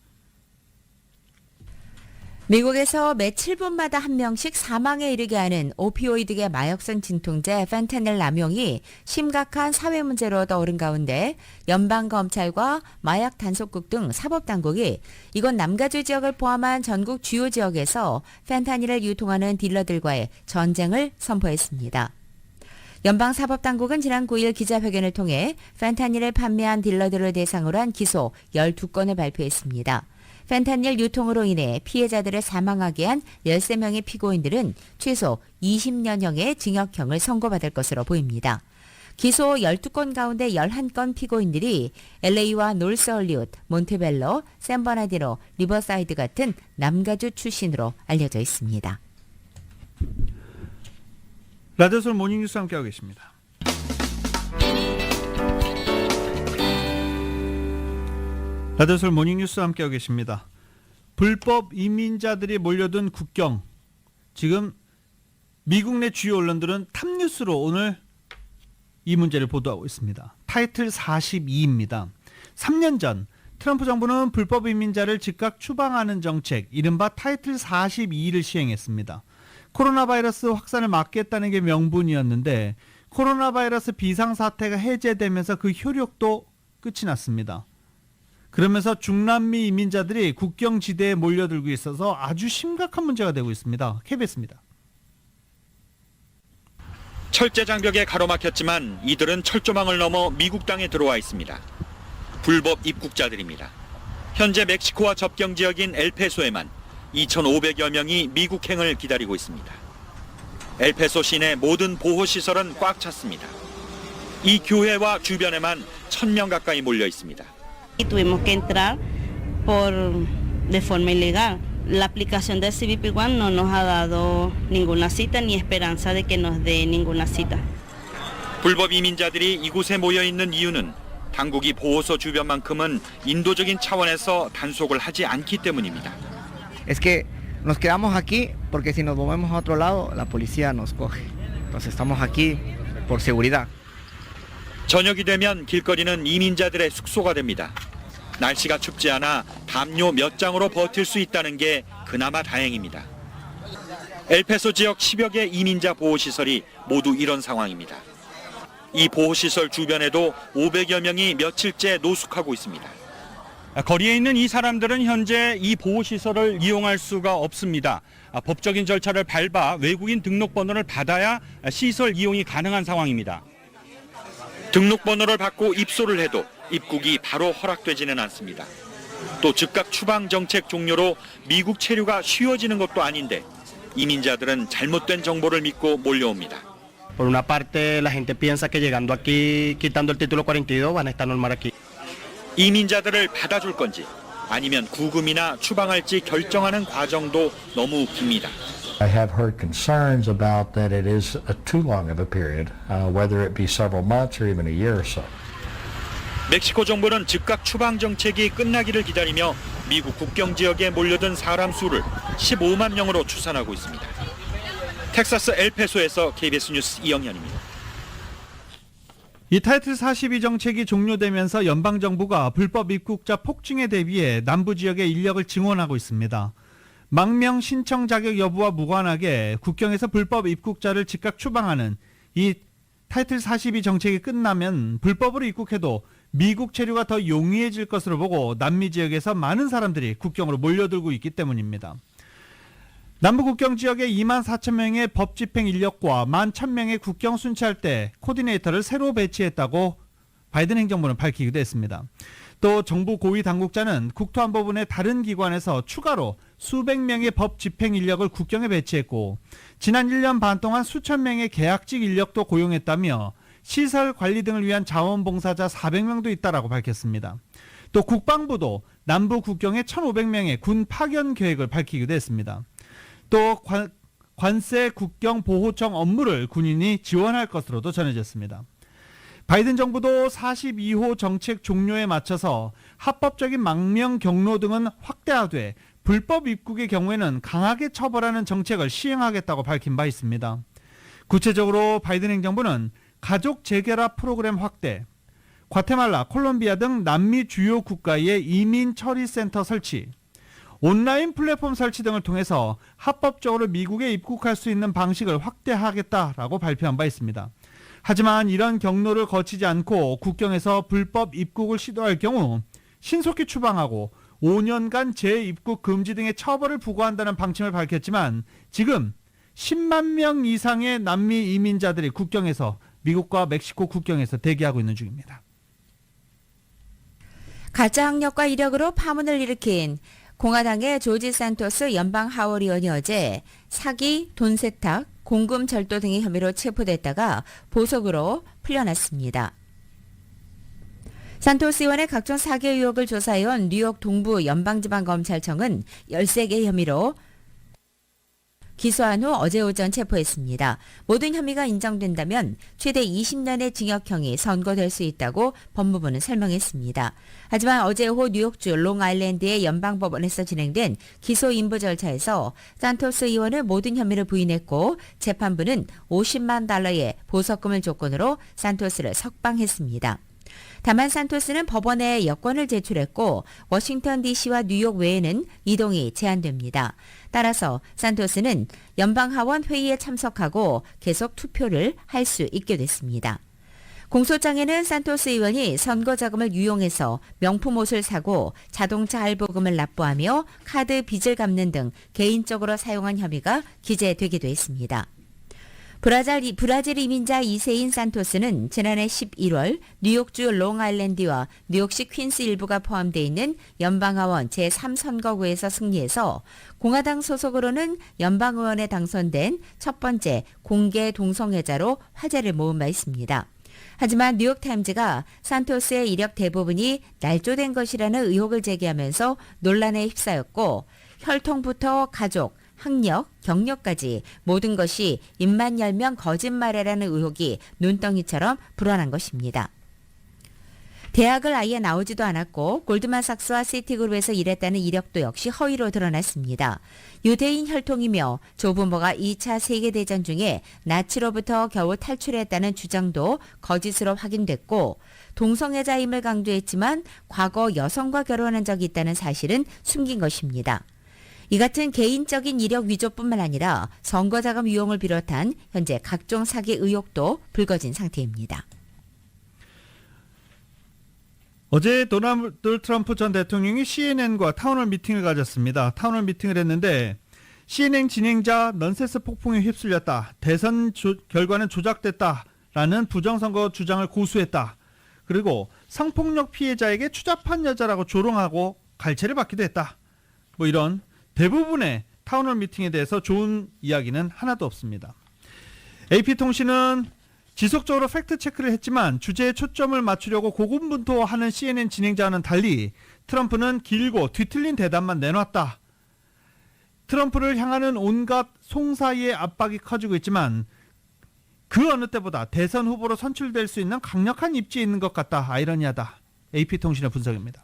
미국에서 매 7분마다 한 명씩 사망에 이르게 하는 오피오이드계 마약성 진통제 펜타닐 남용이 심각한 사회 문제로 떠오른 가운데 연방검찰과 마약 단속국 등 사법당국이 이곳 남가주 지역을 포함한 전국 주요 지역에서 펜타닐을 유통하는 딜러들과의 전쟁을 선포했습니다. 연방사법당국은 지난 9일 기자회견을 통해 펜타닐을 판매한 딜러들을 대상으로 한 기소 12건을 발표했습니다. 펜타닐 유통으로 인해 피해자들을 사망하게 한 13명의 피고인들은 최소 20년형의 징역형을 선고받을 것으로 보입니다. 기소 12건 가운데 11건 피고인들이 LA와 노스홀리우드, 몬테벨로, 샌버나디노, 리버사이드 같은 남가주 출신으로 알려져 있습니다. 라디오솔 모닝뉴스 함께하고 계십니다. 라디오솔 모닝뉴스 함께하고 계십니다. 불법 이민자들이 몰려든 국경. 지금 미국 내 주요 언론들은 탑뉴스로 오늘 이 문제를 보도하고 있습니다. 타이틀 42입니다. 3년 전 트럼프 정부는 불법 이민자를 즉각 추방하는 정책, 이른바 타이틀 42를 시행했습니다. 코로나 바이러스 확산을 막겠다는 게 명분이었는데 코로나 바이러스 비상사태가 해제되면서 그 효력도 끝이 났습니다. 그러면서 중남미 이민자들이 국경지대에 몰려들고 있어서 아주 심각한 문제가 되고 있습니다. KBS입니다. 철제 장벽에 가로막혔지만 이들은 철조망을 넘어 미국 땅에 들어와 있습니다. 불법 입국자들입니다. 현재 멕시코와 접경 지역인 엘페소에만 2,500여 명이 미국행을 기다리고 있습니다. 엘페소 시내 모든 보호시설은 꽉 찼습니다. 이 교회와 주변에만 1,000명 가까이 몰려 있습니다. Tuvimos que entrar de forma ilegal. La aplicación del CBP-1 no nos ha dado ninguna cita ni esperanza de que nos dé ninguna cita. 불법 이민자들이 이곳에 모여 있는 이유는 당국이 보호소 주변만큼은 인도적인 차원에서 단속을 하지 않기 때문입니다. Es que nos quedamos aquí porque si nos movemos a otro lado la policía nos coge. Entonces estamos aquí por seguridad. 저녁이 되면 길거리는 이민자들의 숙소가 됩니다. 날씨가 춥지 않아 담요 몇 장으로 버틸 수 있다는 게 그나마 다행입니다. 엘페소 지역 10여 개 이민자 보호시설이 모두 이런 상황입니다. 이 보호시설 주변에도 500여 명이 며칠째 노숙하고 있습니다. 거리에 있는 이 사람들은 현재 이 보호시설을 이용할 수가 없습니다. 법적인 절차를 밟아 외국인 등록번호를 받아야 시설 이용이 가능한 상황입니다. 등록번호를 받고 입소를 해도 입국이 바로 허락되지는 않습니다. 또 즉각 추방 정책 종료로 미국 체류가 쉬워지는 것도 아닌데 이민자들은 잘못된 정보를 믿고 몰려옵니다. Por una parte, la gente piensa que llegando aquí, quitando el título 42, van a estar normal aquí. 이민자들을 받아줄 건지 아니면 구금이나 추방할지 결정하는 과정도 너무 깁니다. I have heard concerns about that it is too long of a period, whether it be several months or even a year or so. 멕시코 정부는 즉각 추방 정책이 끝나기를 기다리며 미국 국경 지역에 몰려든 사람 수를 15만 명으로 추산하고 있습니다. 텍사스 엘페소에서 KBS 뉴스 이영현입니다. 이 타이틀 42 정책이 종료되면서 연방정부가 불법 입국자 폭증에 대비해 남부 지역의 인력을 증원하고 있습니다. 망명 신청 자격 여부와 무관하게 국경에서 불법 입국자를 즉각 추방하는 이 타이틀 42 정책이 끝나면 불법으로 입국해도 미국 체류가 더 용이해질 것으로 보고 남미 지역에서 많은 사람들이 국경으로 몰려들고 있기 때문입니다. 남부 국경 지역에 2만 4천 명의 법 집행 인력과 1만 1,000명의 국경 순찰대 코디네이터를 새로 배치했다고 바이든 행정부는 밝히기도 했습니다. 또 정부 고위 당국자는 국토안보부의 다른 기관에서 추가로 수백 명의 법 집행 인력을 국경에 배치했고 지난 1년 반 동안 수천 명의 계약직 인력도 고용했다며 시설 관리 등을 위한 자원봉사자 400명도 있다라고 밝혔습니다. 또 국방부도 남부 국경에 1,500명의 군 파견 계획을 밝히기도 했습니다. 또 관세 국경 보호청 업무를 군인이 지원할 것으로도 전해졌습니다. 바이든 정부도 42호 정책 종료에 맞춰서 합법적인 망명 경로 등은 확대하되 불법 입국의 경우에는 강하게 처벌하는 정책을 시행하겠다고 밝힌 바 있습니다. 구체적으로 바이든 행정부는 가족 재결합 프로그램 확대, 과테말라, 콜롬비아 등 남미 주요 국가의 이민 처리 센터 설치, 온라인 플랫폼 설치 등을 통해서 합법적으로 미국에 입국할 수 있는 방식을 확대하겠다라고 발표한 바 있습니다. 하지만 이런 경로를 거치지 않고 국경에서 불법 입국을 시도할 경우 신속히 추방하고 5년간 재입국 금지 등의 처벌을 부과한다는 방침을 밝혔지만 지금 10만 명 이상의 남미 이민자들이 국경에서 미국과 멕시코 국경에서 대기하고 있는 중입니다. 가짜 학력과 이력으로 파문을 일으킨 공화당의 조지 산토스 연방 하원의원이 어제 사기, 돈 세탁, 공금 절도 등의 혐의로 체포됐다가 보석으로 풀려났습니다. 산토스 의원의 각종 사기 의혹을 조사해온 뉴욕 동부 연방지방검찰청은 13개 혐의로 기소한 후 어제 오전 체포했습니다. 모든 혐의가 인정된다면 최대 20년의 징역형이 선고될 수 있다고 법무부는 설명했습니다. 하지만 어제 오후 뉴욕주 롱아일랜드의 연방법원에서 진행된 기소 인부 절차에서 산토스 의원은 모든 혐의를 부인했고 재판부는 $50만 보석금을 조건으로 산토스를 석방했습니다. 다만 산토스는 법원에 여권을 제출했고 워싱턴 DC와 뉴욕 외에는 이동이 제한됩니다. 따라서 산토스는 연방하원 회의에 참석하고 계속 투표를 할 수 있게 됐습니다. 공소장에는 산토스 의원이 선거 자금을 유용해서 명품 옷을 사고 자동차 할부금을 납부하며 카드 빚을 갚는 등 개인적으로 사용한 혐의가 기재되기도 했습니다. 브라질 이민자 2세인 산토스는 지난해 11월 뉴욕주 롱아일랜드와 뉴욕시 퀸스 일부가 포함되어 있는 연방하원 제3선거구에서 승리해서 공화당 소속으로는 연방의원에 당선된 첫 번째 공개 동성애자로 화제를 모은 바 있습니다. 하지만 뉴욕타임즈가 산토스의 이력 대부분이 날조된 것이라는 의혹을 제기하면서 논란에 휩싸였고 혈통부터 가족, 학력, 경력까지 모든 것이 입만 열면 거짓말이라는 의혹이 눈덩이처럼 불어난 것입니다. 대학을 아예 나오지도 않았고 골드만삭스와 시티그룹에서 일했다는 이력도 역시 허위로 드러났습니다. 유대인 혈통이며 조부모가 2차 세계대전 중에 나치로부터 겨우 탈출했다는 주장도 거짓으로 확인됐고 동성애자임을 강조했지만 과거 여성과 결혼한 적이 있다는 사실은 숨긴 것입니다. 이 같은 개인적인 이력 위조뿐만 아니라 선거자금 유용을 비롯한 현재 각종 사기 의혹도 불거진 상태입니다. 어제 도널드 트럼프 전 대통령이 CNN과 타운홀 미팅을 가졌습니다. 타운홀 미팅을 했는데 CNN 진행자 넌센스 폭풍에 휩쓸렸다. 대선 결과는 조작됐다라는 부정선거 주장을 고수했다. 그리고 성폭력 피해자에게 추잡한 여자라고 조롱하고 갈채를 받기도 했다. 뭐 이런 대부분의 타운홀 미팅에 대해서 좋은 이야기는 하나도 없습니다. AP통신은 지속적으로 팩트체크를 했지만 주제에 초점을 맞추려고 고군분투하는 CNN 진행자와는 달리 트럼프는 길고 뒤틀린 대답만 내놨다. 트럼프를 향하는 온갖 송사이의 압박이 커지고 있지만 그 어느 때보다 대선 후보로 선출될 수 있는 강력한 입지에 있는 것 같다. 아이러니하다. AP통신의 분석입니다.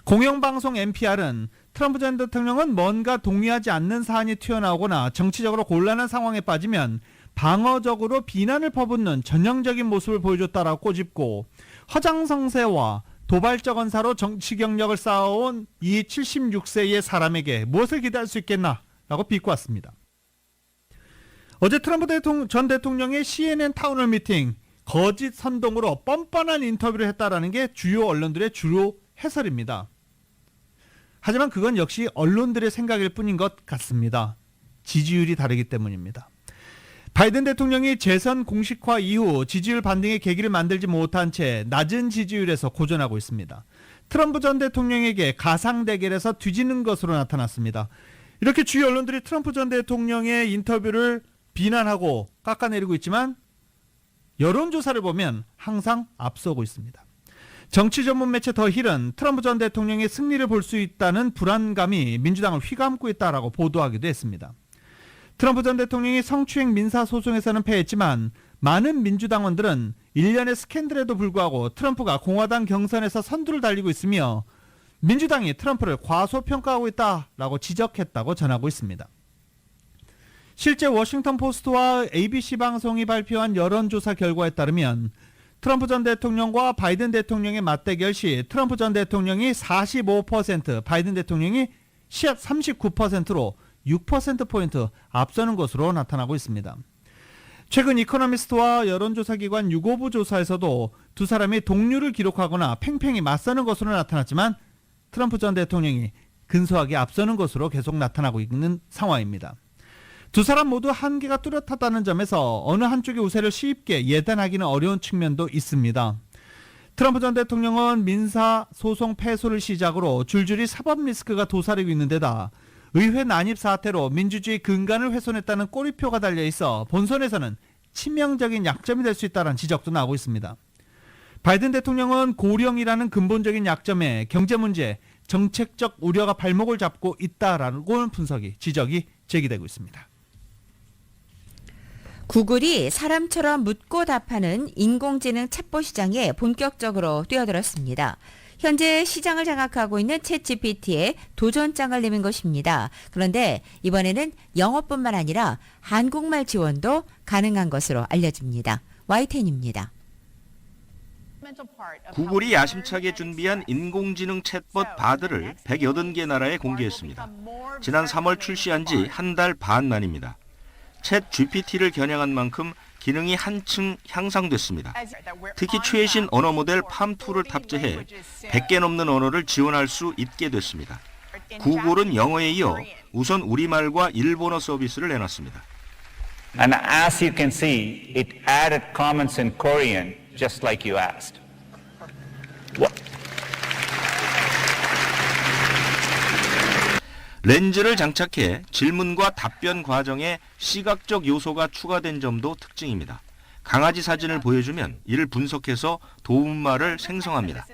공영방송 NPR은 트럼프 전 대통령은 뭔가 동의하지 않는 사안이 튀어나오거나 정치적으로 곤란한 상황에 빠지면 방어적으로 비난을 퍼붓는 전형적인 모습을 보여줬다라고 꼬집고 허장성세와 도발적 언사로 정치 경력을 쌓아온 이 76세의 사람에게 무엇을 기대할 수 있겠나라고 비꼬았습니다. 어제 트럼프 전 대통령의 CNN 타운홀 미팅 거짓 선동으로 뻔뻔한 인터뷰를 했다라는 게 주요 언론들의 주로 해설입니다. 하지만 그건 역시 언론들의 생각일 뿐인 것 같습니다. 지지율이 다르기 때문입니다. 바이든 대통령이 재선 공식화 이후 지지율 반등의 계기를 만들지 못한 채 낮은 지지율에서 고전하고 있습니다. 트럼프 전 대통령에게 가상 대결에서 뒤지는 것으로 나타났습니다. 이렇게 주요 언론들이 트럼프 전 대통령의 인터뷰를 비난하고 깎아내리고 있지만 여론조사를 보면 항상 앞서고 있습니다. 정치 전문 매체 더 힐은 트럼프 전 대통령의 승리를 볼 수 있다는 불안감이 민주당을 휘감고 있다라고 보도하기도 했습니다. 트럼프 전 대통령이 성추행 민사소송에서는 패했지만 많은 민주당원들은 일련의 스캔들에도 불구하고 트럼프가 공화당 경선에서 선두를 달리고 있으며 민주당이 트럼프를 과소평가하고 있다라고 지적했다고 전하고 있습니다. 실제 워싱턴 포스트와 ABC 방송이 발표한 여론조사 결과에 따르면 트럼프 전 대통령과 바이든 대통령의 맞대결 시 트럼프 전 대통령이 45%, 바이든 대통령이 39%로 6%포인트 앞서는 것으로 나타나고 있습니다. 최근 이코노미스트와 여론조사기관 유고부 조사에서도 두 사람이 동률을 기록하거나 팽팽히 맞서는 것으로 나타났지만 트럼프 전 대통령이 근소하게 앞서는 것으로 계속 나타나고 있는 상황입니다. 두 사람 모두 한계가 뚜렷하다는 점에서 어느 한쪽의 우세를 쉽게 예단하기는 어려운 측면도 있습니다. 트럼프 전 대통령은 민사소송 패소를 시작으로 줄줄이 사법 리스크가 도사리고 있는 데다 의회 난입 사태로 민주주의 근간을 훼손했다는 꼬리표가 달려있어 본선에서는 치명적인 약점이 될 수 있다는 지적도 나오고 있습니다. 바이든 대통령은 고령이라는 근본적인 약점에 경제 문제, 정책적 우려가 발목을 잡고 있다라는 지적이 제기되고 있습니다. 구글이 사람처럼 묻고 답하는 인공지능 챗봇 시장에 본격적으로 뛰어들었습니다. 현재 시장을 장악하고 있는 챗GPT에 도전장을 내민 것입니다. 그런데 이번에는 영어뿐만 아니라 한국말 지원도 가능한 것으로 알려집니다. YTN입니다. 구글이 야심차게 준비한 인공지능 챗봇 바드를 180개 나라에 공개했습니다. 지난 3월 출시한 지 한 달 반 만입니다. 챗 GPT를 겨냥한 만큼 기능이 한층 향상됐습니다. 특히 최신 언어 모델 팜2를 탑재해 100개 넘는 언어를 지원할 수 있게 됐습니다. 구글은 영어에 이어 우선 우리말과 일본어 서비스를 내놨습니다. And as you can see, it added comments in Korean, just like you asked. 렌즈를 장착해 질문과 답변 과정에 시각적 요소가 추가된 점도 특징입니다. 강아지 사진을 보여주면 이를 분석해서 도움말을 생성합니다.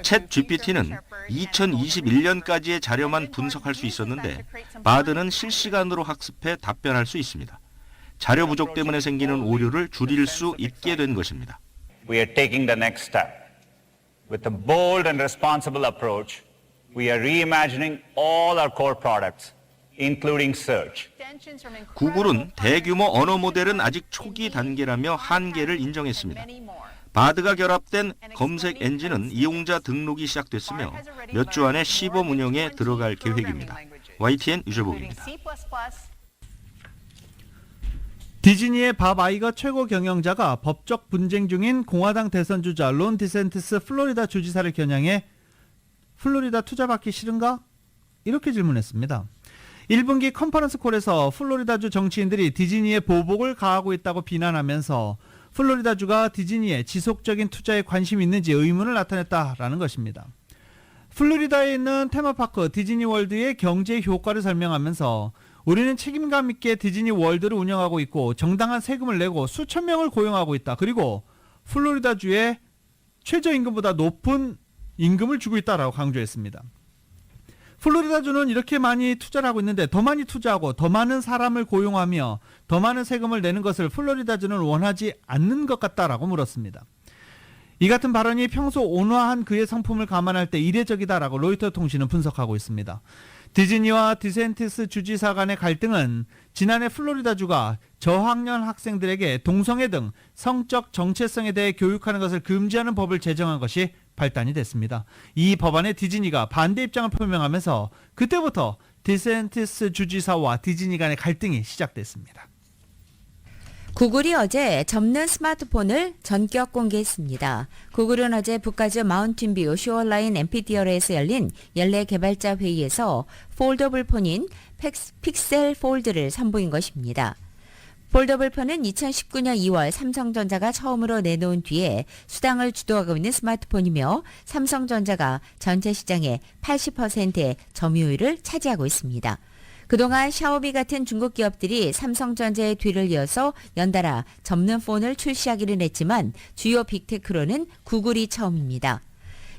챗 GPT는 2021년까지의 자료만 분석할 수 있었는데 바드는 실시간으로 학습해 답변할 수 있습니다. 자료 부족 때문에 생기는 오류를 줄일 수 있게 된 것입니다. We are taking the next step. With a bold and responsible approach, we are reimagining all our core products, including search. 구글은 대규모 언어 모델은 아직 초기 단계라며 한계를 인정했습니다. 바드가 결합된 검색 엔진은 이용자 등록이 시작됐으며 몇 주 안에 시범 운영에 들어갈 계획입니다. YTN 유재복입니다. 디즈니의 밥 아이거 최고 경영자가 법적 분쟁 중인 공화당 대선 주자 론 디샌티스 플로리다 주지사를 겨냥해 플로리다 투자받기 싫은가? 이렇게 질문했습니다. 1분기 컨퍼런스 콜에서 플로리다주 정치인들이 디즈니에 보복을 가하고 있다고 비난하면서 플로리다주가 디즈니에 지속적인 투자에 관심이 있는지 의문을 나타냈다라는 것입니다. 플로리다에 있는 테마파크 디즈니월드의 경제 효과를 설명하면서 우리는 책임감 있게 디즈니 월드를 운영하고 있고 정당한 세금을 내고 수천 명을 고용하고 있다. 그리고 플로리다주에 최저임금보다 높은 임금을 주고 있다라고 강조했습니다. 플로리다주는 이렇게 많이 투자를 하고 있는데 더 많이 투자하고 더 많은 사람을 고용하며 더 많은 세금을 내는 것을 플로리다주는 원하지 않는 것 같다라고 물었습니다. 이 같은 발언이 평소 온화한 그의 성품을 감안할 때 이례적이다라고 로이터 통신은 분석하고 있습니다. 디즈니와 디센티스 주지사 간의 갈등은 지난해 플로리다주가 저학년 학생들에게 동성애 등 성적 정체성에 대해 교육하는 것을 금지하는 법을 제정한 것이 발단이 됐습니다. 이 법안에 디즈니가 반대 입장을 표명하면서 그때부터 디센티스 주지사와 디즈니 간의 갈등이 시작됐습니다. 구글이 어제 접는 스마트폰을 전격 공개했습니다. 구글은 어제 북가주 마운틴뷰 쇼어라인 앰피티어러에서 열린 연례 개발자 회의에서 폴더블 폰인 픽셀 폴드를 선보인 것입니다. 폴더블 폰은 2019년 2월 삼성전자가 처음으로 내놓은 뒤에 수당을 주도하고 있는 스마트폰이며 삼성전자가 전체 시장의 80%의 점유율을 차지하고 있습니다. 그동안 샤오미 같은 중국 기업들이 삼성전자의 뒤를 이어서 연달아 접는 폰을 출시하기는 했지만 주요 빅테크로는 구글이 처음입니다.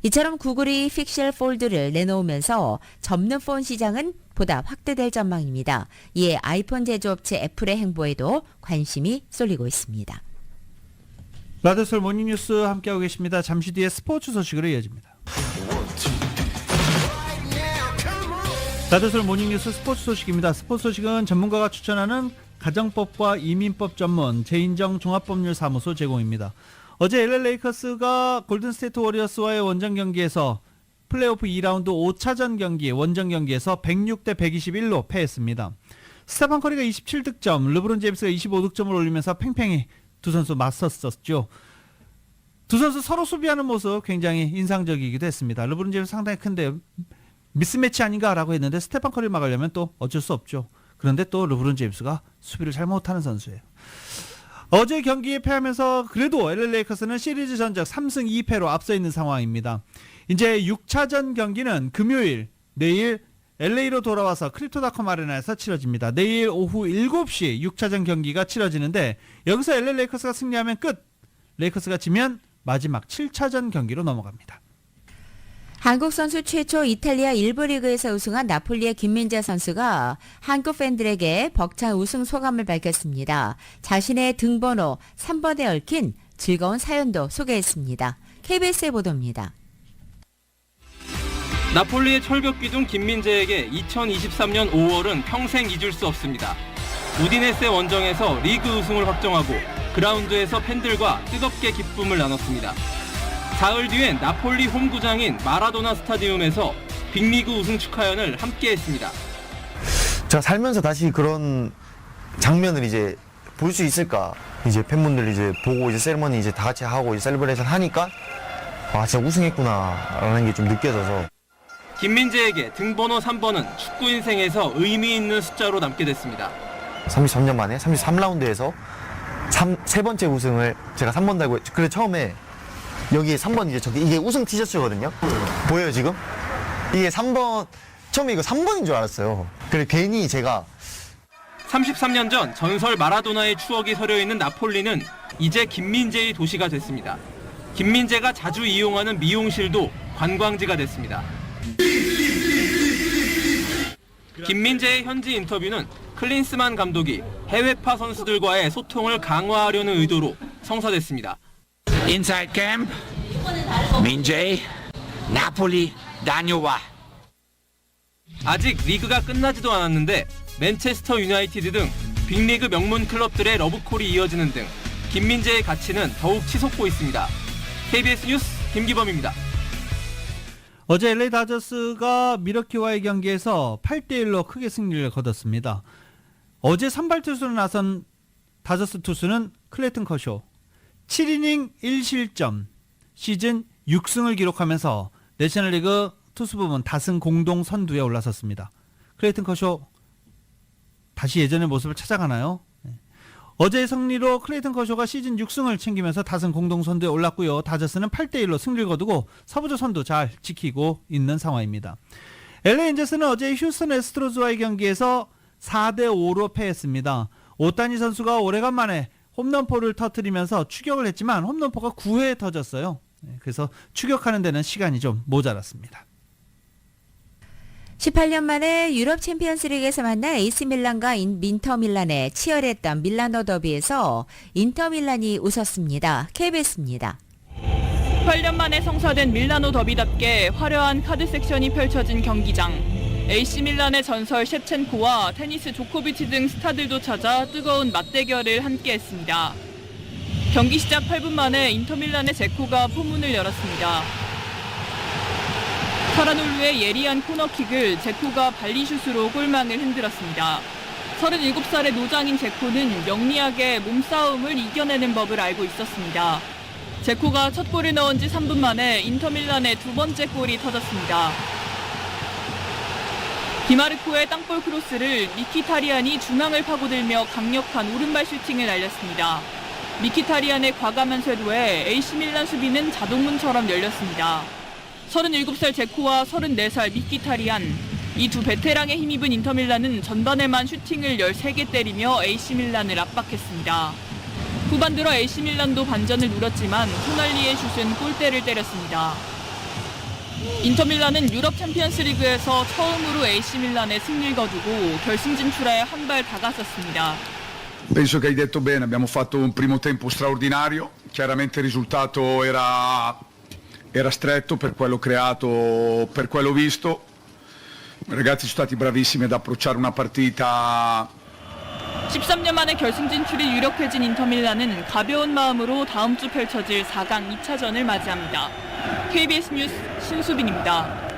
이처럼 구글이 픽셀 폴드를 내놓으면서 접는 폰 시장은 보다 확대될 전망입니다. 이에 아이폰 제조업체 애플의 행보에도 관심이 쏠리고 있습니다. 라디오솔 모닝뉴스 함께하고 계십니다. 잠시 뒤에 스포츠 소식으로 이어집니다. 라디오솔 모닝뉴스 스포츠 소식입니다. 스포츠 소식은 전문가가 추천하는 가정법과 이민법 전문 재인정 종합법률사무소 제공입니다. 어제 LA 레이커스가 골든스테이트 워리어스와의 원정 경기에서 플레이오프 2라운드 5차전 경기 원정 경기에서 106대 121로 패했습니다. 스테판 커리가 27득점, 르브론 제임스가 25득점을 올리면서 팽팽히 두 선수 맞섰었죠. 두 선수 서로 수비하는 모습 굉장히 인상적이기도 했습니다. 르브론 제임스 상당히 큰데 미스매치 아닌가라고 했는데 스테판 커리를 막으려면 또 어쩔 수 없죠. 그런데 또 르브론 제임스가 수비를 잘 못하는 선수예요. 어제 경기에 패하면서 그래도 LA 레이커스는 시리즈 전적 3승 2패로 앞서 있는 상황입니다. 이제 6차전 경기는 금요일 내일 LA로 돌아와서 크립토닷컴 아레나에서 치러집니다. 내일 오후 7시 6차전 경기가 치러지는데 여기서 LA 레이커스가 승리하면 끝, 레이커스가 지면 마지막 7차전 경기로 넘어갑니다. 한국 선수 최초 이탈리아 1부 리그에서 우승한 나폴리의 김민재 선수가 한국 팬들에게 벅찬 우승 소감을 밝혔습니다. 자신의 등번호 3번에 얽힌 즐거운 사연도 소개했습니다. KBS의 보도입니다. 나폴리의 철벽기둥 김민재에게 2023년 5월은 평생 잊을 수 없습니다. 우디네세 원정에서 리그 우승을 확정하고 그라운드에서 팬들과 뜨겁게 기쁨을 나눴습니다. 사흘 뒤엔 나폴리 홈구장인 마라도나 스타디움에서 빅리그 우승 축하연을 함께했습니다. 제가 살면서 다시 그런 장면을 이제 볼 수 있을까? 이제 팬분들 이제 보고 이제 세리머니 이제 다 같이 하고 이제 셀러브레이션 하니까 아 진짜 우승했구나라는 게 좀 느껴져서. 김민재에게 등번호 3번은 축구 인생에서 의미 있는 숫자로 남게 됐습니다. 33년 만에 33라운드에서 세 번째 우승을 제가 3번 달고, 그래 처음에 여기에 3번 이제 이게 우승 티셔츠거든요. 보여요 지금? 이게 3번, 처음에 이거 3번인 줄 알았어요. 그래 괜히 제가 33년 전 전설 마라도나의 추억이 서려있는 나폴리는 이제 김민재의 도시가 됐습니다. 김민재가 자주 이용하는 미용실도 관광지가 됐습니다. 김민재의 현지 인터뷰는 클린스만 감독이 해외파 선수들과의 소통을 강화하려는 의도로 성사됐습니다. Inside camp, 민재, 나폴리 다녀와. 아직 리그가 끝나지도 않았는데 맨체스터 유나이티드 등 빅리그 명문 클럽들의 러브콜이 이어지는 등 김민재의 가치는 더욱 치솟고 있습니다. KBS 뉴스 김기범입니다. 어제 LA 다저스가 미러키와의 경기에서 8대1로 크게 승리를 거뒀습니다. 어제 선발 투수로 나선 다저스 투수는 클레이튼 커쇼. 7이닝 1실점, 시즌 6승을 기록하면서 내셔널리그 투수 부문 다승 공동 선두에 올라섰습니다. 클레이튼 커쇼 다시 예전의 모습을 찾아가나요? 어제의 승리로 클레이튼 커쇼가 시즌 6승을 챙기면서 다승 공동 선두에 올랐고요. 다저스는 8대1로 승리를 거두고 서부조 선두 잘 지키고 있는 상황입니다. LA 엔젤스는 어제 휴스턴 애스트로즈와의 경기에서 4대5로 패했습니다. 오타니 선수가 오래간만에 홈런포를 터뜨리면서 추격을 했지만 홈런포가 9회에 터졌어요. 그래서 추격하는 데는 시간이 좀 모자랐습니다. 18년 만에 유럽 챔피언스리그에서 만난 AC 밀란과 인터 밀란의 치열했던 밀라노 더비에서 인터 밀란이 웃었습니다. KBS입니다. 18년 만에 성사된 밀라노 더비답게 화려한 카드 섹션이 펼쳐진 경기장. AC 밀란의 전설 셰프첸코와 테니스 조코비치 등 스타들도 찾아 뜨거운 맞대결을 함께했습니다. 경기 시작 8분 만에 인터 밀란의 제코가 포문을 열었습니다. 사라놀루의 예리한 코너킥을 제코가 발리슛으로 골망을 흔들었습니다. 37살의 노장인 제코는 영리하게 몸싸움을 이겨내는 법을 알고 있었습니다. 제코가 첫 골을 넣은 지 3분 만에 인터밀란의 두 번째 골이 터졌습니다. 디마르코의 땅볼 크로스를 미키타리안이 중앙을 파고들며 강력한 오른발 슈팅을 날렸습니다. 미키타리안의 과감한 쇄도에 AC밀란 수비는 자동문처럼 열렸습니다. 37살 제코와 34살 미키타리안, 이 두 베테랑에 힘입은 인터밀란은 전반에만 슈팅을 13개 때리며 AC밀란을 압박했습니다. 후반 들어 AC밀란도 반전을 누렸지만 토날리의 슛은 골대를 때렸습니다. 인터밀란은 유럽 챔피언스리그에서 처음으로 AC밀란의 승리를 거두고 결승 진출에 한 발 다가섰습니다. Penso che hai detto bene, abbiamo fatto un primo tempo straordinario, chiaramente il risultato era stretto per quello creato, per quello visto. I ragazzi sono stati bravissimi ad approcciare una partita. 13년 만에 결승 진출이 유력해진 인터밀란은 가벼운 마음으로 다음 주 펼쳐질 4강 2차전을 맞이합니다. KBS 뉴스 신수빈입니다.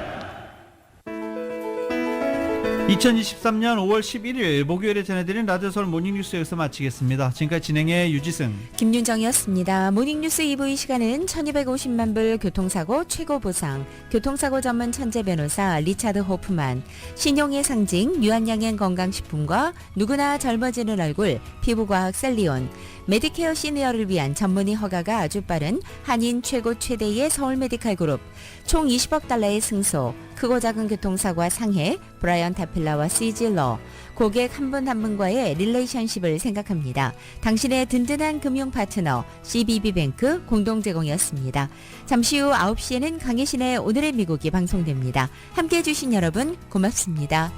2023년 5월 11일 목요일에 전해드린 라디오 서울 모닝뉴스 여기서 마치겠습니다. 지금까지 진행의 유지승, 김윤정이었습니다. 모닝뉴스 2부 이 시간은 1250만 불 교통사고 최고 보상, 교통사고 전문 천재 변호사 리차드 호프만, 신용의 상징 유한양행 건강식품과 누구나 젊어지는 얼굴 피부과학 셀리온, 메디케어 시니어를 위한 전문의 허가가 아주 빠른 한인 최고 최대의 서울 메디칼 그룹, 총 20억 달러의 승소, 크고 작은 교통사고와 상해, 브라이언 타필라와 시질러, 고객 한 분 한 분과의 릴레이션십을 생각합니다. 당신의 든든한 금융 파트너 CBB뱅크 공동 제공이었습니다. 잠시 후 9시에는 강혜신의 오늘의 미국이 방송됩니다. 함께해 주신 여러분 고맙습니다.